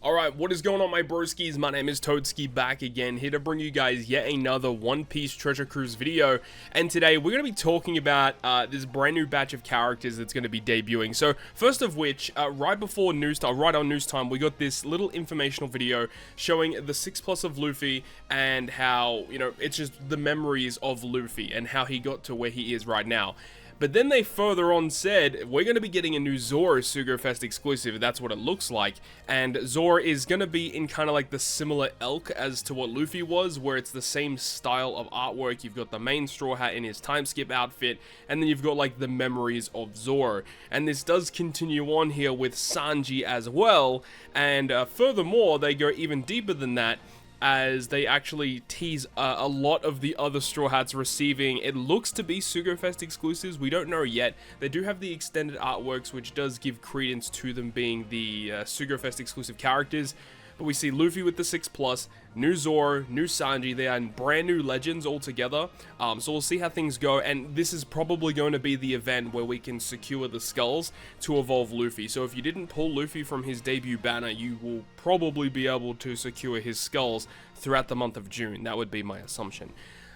Alright, what is going on, my broskiis? My name is Toadski, back again, here to bring you guys yet another One Piece Treasure Cruise video. And today, we're going to be talking about this brand new batch of characters that's going to be debuting. So, first of which, right before news time, right on news time, we got this little informational video showing the 6+ of Luffy and how, you know, it's just the memories of Luffy and how he got to where he is right now. But then they further on said, we're going to be getting a new Zoro Sugofest exclusive, that's what it looks like. And Zoro is going to be in kind of like the similar ilk as to what Luffy was, where it's the same style of artwork. You've got the main Straw Hat in his time skip outfit, and then you've got like the memories of Zoro. And this does continue on here with Sanji as well, and furthermore, they go even deeper than that, as they actually tease a lot of the other Straw Hats receiving, it looks to be Sugofest exclusives. We don't know yet. They do have the extended artworks, which does give credence to them being the Sugofest exclusive characters. But we see Luffy with the 6+, new Zoro, new Sanji. They are brand new legends altogether. So we'll see how things go. And this is probably going to be the event where we can secure the skulls to evolve Luffy. So if you didn't pull Luffy from his debut banner, you will probably be able to secure his skulls throughout the month of June. That would be my assumption.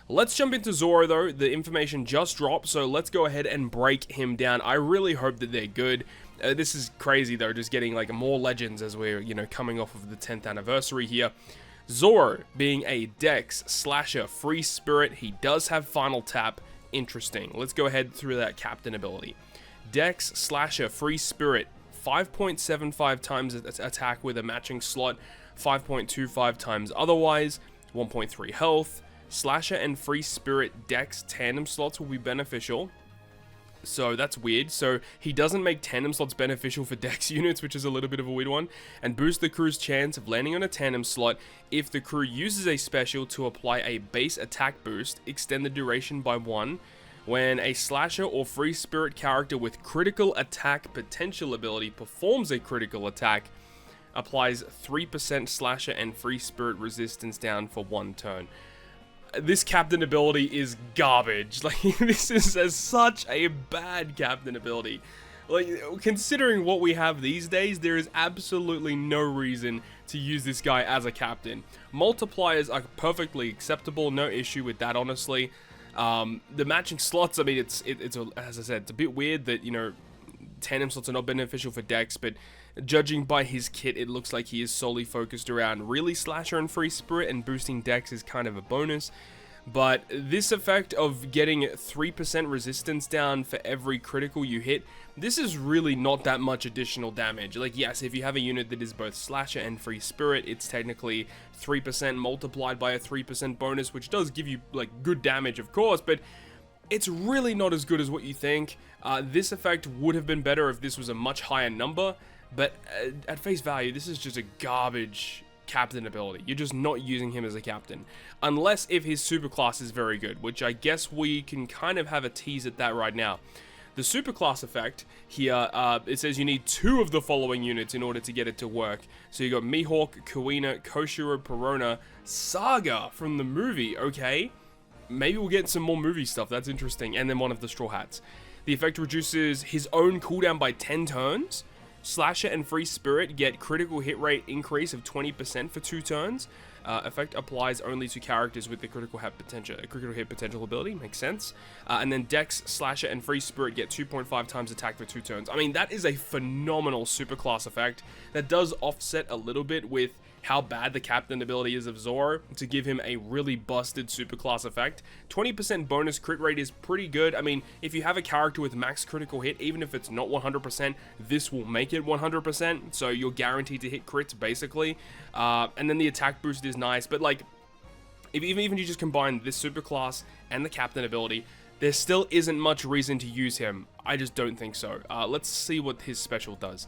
Let's jump into Zoro though. The information just dropped, so let's go ahead and break him down. I really hope that they're good. This is crazy though, just getting like more legends as we're, you know, coming off of the 10th anniversary here. Zoro being a Dex slasher free spirit, he does have final tap. Interesting. Let's go ahead through that captain ability. Dex slasher free spirit, 5.75 times attack with a matching slot, 5.25 times otherwise, 1.3 health. Slasher and free spirit Dex tandem slots will be beneficial. So that's weird. So he doesn't make tandem slots beneficial for Dex units, which is a little bit of a weird one. And boost the crew's chance of landing on a tandem slot if the crew uses a special to apply a base attack boost, extend the duration by 1. When a slasher or free spirit character with critical attack potential ability performs a critical attack, applies 3% slasher and free spirit resistance down for 1 turn. This captain ability is garbage. Like, this is such a bad captain ability. Like, considering what we have these days, there is absolutely no reason to use this guy as a captain. Multipliers are perfectly acceptable, no issue with that, honestly. The matching slots, I mean, it's as I said, it's a bit weird that, you know, tandem slots are not beneficial for Dex, but judging by his kit, it looks like he is solely focused around really Slasher and Free Spirit, and boosting Dex is kind of a bonus. But this effect of getting 3% resistance down for every critical you hit, this is really not that much additional damage. Like, yes, if you have a unit that is both Slasher and Free Spirit, it's technically 3% multiplied by a 3% bonus, which does give you, like, good damage, of course, but it's really not as good as what you think. This effect would have been better if this was a much higher number, but at face value, this is just a garbage captain ability. You're just not using him as a captain. Unless if his superclass is very good, which I guess we can kind of have a tease at that right now. The superclass effect here, it says you need 2 of the following units in order to get it to work. So you got Mihawk, Kuina, Koshiro, Perona, Saga from the movie, okay? Maybe we'll get some more movie stuff, that's interesting, and then one of the Straw Hats. The effect reduces his own cooldown by 10 turns. Slasher and Free Spirit get critical hit rate increase of 20% for 2 turns. Effect applies only to characters with the critical hit potential ability, makes sense. And then Dex, Slasher, and Free Spirit get 2.5 times attack for 2 turns. I mean, that is a phenomenal superclass effect that does offset a little bit with how bad the captain ability is of Zoro to give him a really busted superclass effect. 20% bonus crit rate is pretty good. I mean, if you have a character with max critical hit, even if it's not 100%, this will make it 100%, so you're guaranteed to hit crits, basically. And then the attack boost is nice, but like, if even you just combine this superclass and the captain ability, there still isn't much reason to use him. I just don't think so. Let's see what his special does.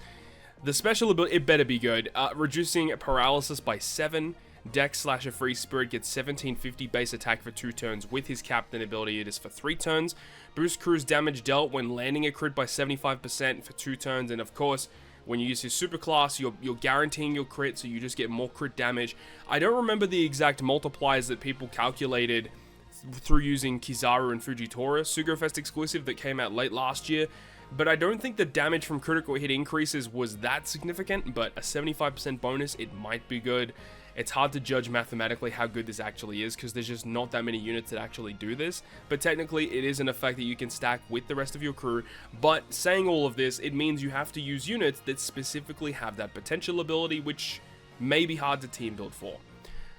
The special ability, it better be good. Reducing paralysis by 7. Dex Slasher Free Spirit gets 1750 base attack for 2 turns. With his captain ability, it is for 3 turns. Boost crew's damage dealt when landing a crit by 75% for 2 turns. And of course, when you use his superclass, you're guaranteeing your crit, so you just get more crit damage. I don't remember the exact multipliers that people calculated through using Kizaru and Fujitora, Sugofest exclusive that came out late last year. but I don't think the damage from critical hit increases was that significant, but a 75% bonus, it might be good. It's hard to judge mathematically how good this actually is because there's just not that many units that actually do this, but technically it is an effect that you can stack with the rest of your crew. But saying all of this, it means you have to use units that specifically have that potential ability, which may be hard to team build for.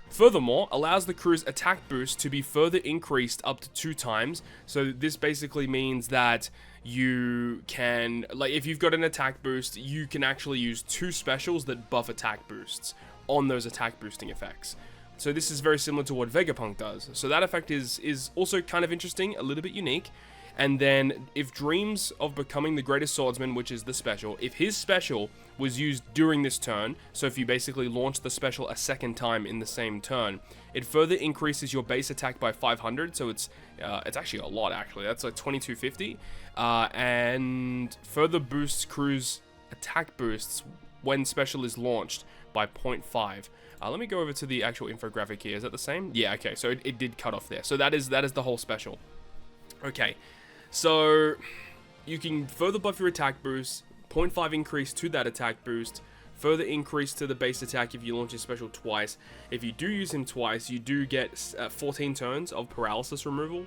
Furthermore, allows the crew's attack boost to be further increased up to 2 times. So this basically means that you can, like, if you've got an attack boost, you can actually use 2 specials that buff attack boosts on those attack boosting effects. So this is very similar to what Vegapunk does. So that effect is also kind of interesting, a little bit unique. And then if Dreams of Becoming the Greatest Swordsman, which is the special, if his special was used during this turn, so if you basically launch the special a second time in the same turn, it further increases your base attack by 500, so it's actually a lot actually, that's like 2250, and further boosts crew's attack boosts when special is launched by 0.5. Let me go over to the actual infographic here, is that the same? Yeah, okay, so it did cut off there, so that is the whole special. Okay, so you can further buff your attack boost, 0.5 increase to that attack boost, further increase to the base attack if you launch your special twice. If you do use him twice, you do get 14 turns of paralysis removal,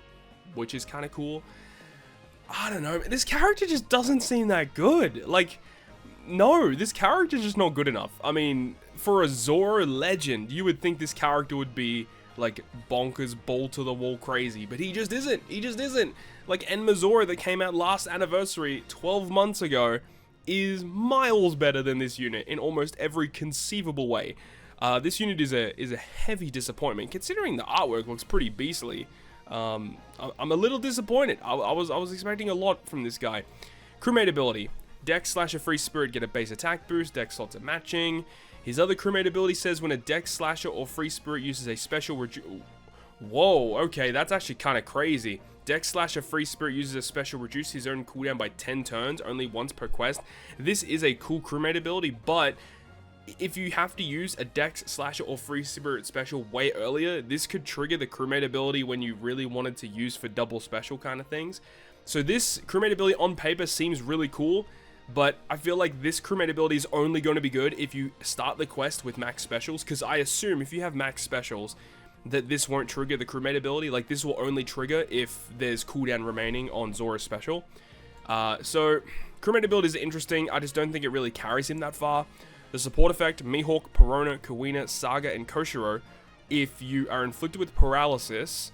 which is kind of cool. I don't know, this character just doesn't seem that good. Like, no, this character is just not good enough. I mean, for a Zoro legend, you would think this character would be like bonkers, ball to the wall crazy, but he just isn't. He just isn't. Like Enma Zoro that came out last anniversary 12 months ago is miles better than this unit in almost every conceivable way. This unit is a heavy disappointment considering the artwork looks pretty beastly. I'm a little disappointed. I was expecting a lot from this guy. Crewmate ability. Dex / a free spirit get a base attack boost, dex slots are matching. His other crewmate ability says when a dex slasher or free spirit uses a special Whoa, okay, that's actually kind of crazy. Dex / a free spirit uses a special reduce his own cooldown by 10 turns, only once per quest. This is a cool crewmate ability, but if you have to use a dex slasher or free spirit special way earlier, this could trigger the crewmate ability when you really wanted to use for double special kind of things. So this crewmate ability on paper seems really cool, but I feel like this crewmate ability is only going to be good if you start the quest with max specials, because I assume if you have max specials, that this won't trigger the crewmate ability. Like, this will only trigger if there's cooldown remaining on Zoro's special. So, crewmate ability is interesting, I just don't think it really carries him that far. The support effect, Mihawk, Perona, Kuina, Saga, and Koshiro, if you are inflicted with paralysis,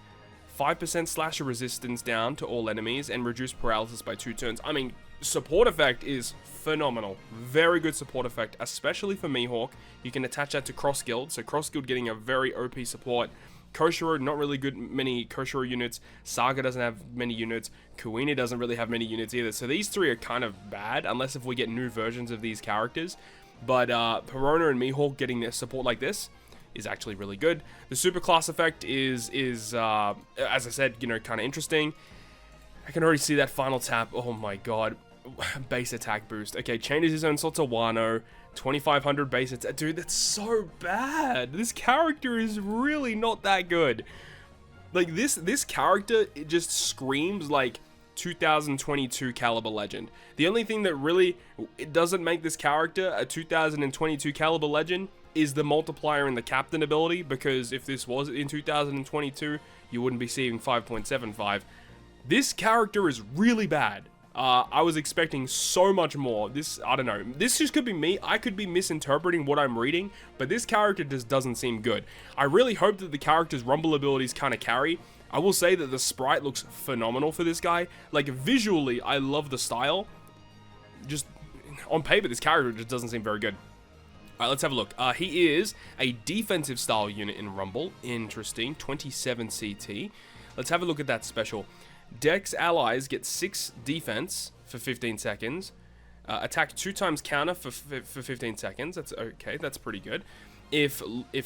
5% slasher resistance down to all enemies, and reduce paralysis by 2 turns. I mean, support effect is phenomenal. Very good support effect, especially for Mihawk. You can attach that to Cross Guild, so Cross Guild getting a very OP support. Koshiro, not really good many Koshiro units. Saga doesn't have many units. Kuina doesn't really have many units either. So these 3 are kind of bad, unless if we get new versions of these characters. But Perona and Mihawk getting their support like this is actually really good. The super class effect is as I said, you know, kind of interesting. I can already see that final tap. Oh my god. Base attack boost. Okay, changes his own slot to Wano. 2500 base attack. Dude, that's so bad. This character is really not that good. Like, this character, it just screams like 2022 caliber legend. The only thing that really it doesn't make this character a 2022 caliber legend is the multiplier and the captain ability, because if this was in 2022, you wouldn't be seeing 5.75. This character is really bad. I was expecting so much more. I don't know. This just could be me. I could be misinterpreting what I'm reading, but this character just doesn't seem good. I really hope that the character's rumble abilities kind of carry. I will say that the sprite looks phenomenal for this guy. Like, visually, I love the style. Just, on paper, this character just doesn't seem very good. Alright, let's have a look. He is a defensive style unit in Rumble. Interesting. 27 CT. Let's have a look at that special. Dex allies get 6 defense for 15 seconds. Attack 2 times counter for 15 seconds. That's okay. That's pretty good. If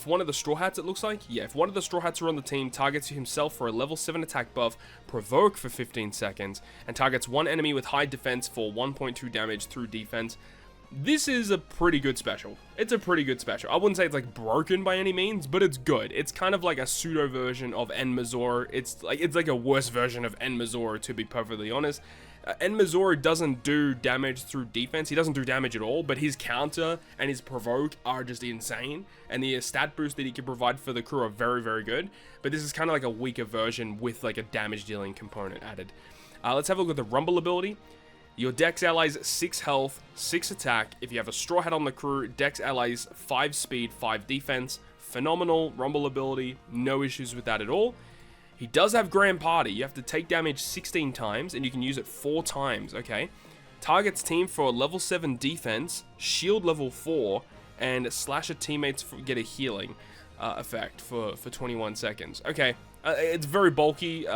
one of the Straw Hats, it looks like, yeah, if one of the Straw Hats are on the team, targets himself for a level 7 attack buff, provoke for 15 seconds, and targets one enemy with high defense for 1.2 damage through defense. This is a pretty good special. It's a pretty good special. I wouldn't say it's like broken by any means, but it's good. It's kind of like a pseudo version of Enma Zoro. It's like a worse version of Enma Zoro, to be perfectly honest. Enma Zoro doesn't do damage through defense. He doesn't do damage at all, but his counter and his provoke are just insane. And the stat boost that he can provide for the crew are very, very good. But this is kind of like a weaker version with like a damage dealing component added. Let's have a look at the Rumble ability. Your Dex allies 6 health, 6 attack. If you have a Straw Hat on the crew, Dex allies 5 speed, 5 defense. Phenomenal Rumble ability. No issues with that at all. He does have Grand Party. You have to take damage 16 times, and you can use it 4 times, okay? Targets team for level 7 defense, shield level 4, and slasher teammates get a healing effect for 21 seconds. Okay, it's very bulky.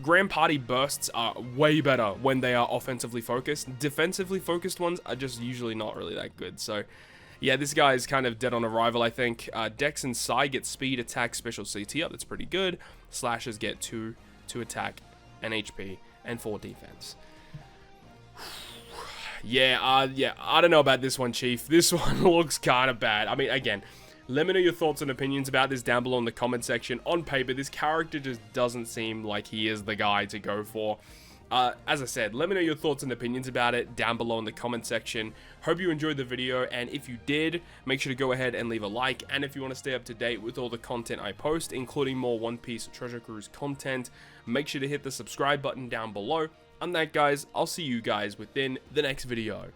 Grand Party bursts are way better when they are offensively focused. Defensively focused ones are just usually not really that good, so... yeah, this guy is kind of dead on arrival, I think. Dex and Psy get speed, attack, special CT up. That's pretty good. Slashers get 2 attack and HP and 4 defense. Yeah, I don't know about this one, Chief. This one looks kind of bad. I mean, again, let me know your thoughts and opinions about this down below in the comment section. On paper, this character just doesn't seem like he is the guy to go for. As I said, let me know your thoughts and opinions about it down below in the comment section. Hope you enjoyed the video, and if you did, make sure to go ahead and leave a like. And if you want to stay up to date with all the content I post, including more One Piece Treasure Cruise content, make sure to hit the subscribe button down below. On that, guys, I'll see you guys within the next video.